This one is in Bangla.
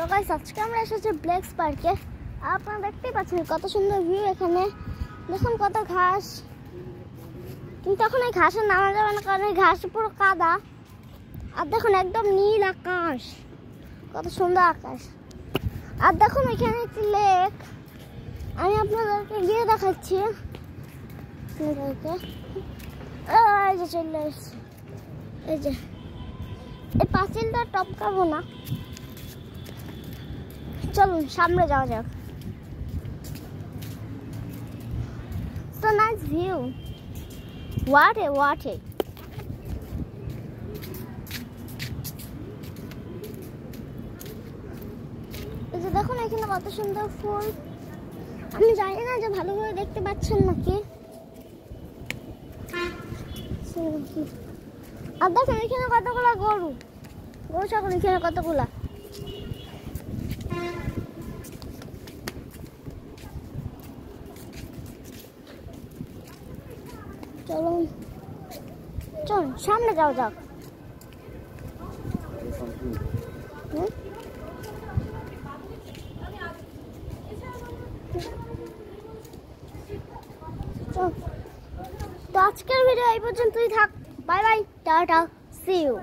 তো গাইস আজকে আমরা এসেছি ব্লেকস পার্কে। আপনারা দেখতেই পাচ্ছেন কত সুন্দর ভিউ। এখানে দেখুন কত ঘাস, কিন্তু এখন এই ঘাসে নামা যাবে না কারণ এই ঘাস পুরো কাদা। আর দেখুন একদম নীল আকাশ, কত সুন্দর আকাশ। আর দেখুন এখানে একটি লেক, আমি আপনাদেরকে গিয়ে দেখাচ্ছি। এই যে চলে এসেছি, এই যে এই পাঁচিলটা টপকাবো না, চলুন সামনে যাওয়া যাক। So nice view. Water. এই যে দেখুন এখানে কত সুন্দর ফুল। আমি জানি না যে ভালো করে দেখতে পাচ্ছেন নাকি। আর দেখুন এখানে কতগুলা গরু ছাগল, এখানে কতগুলা। চলুন সামনে যাও যাক। তো আজকের ভিডিও এই পর্যন্তই থাক। বাই বাই, টাটা, সি ইউ।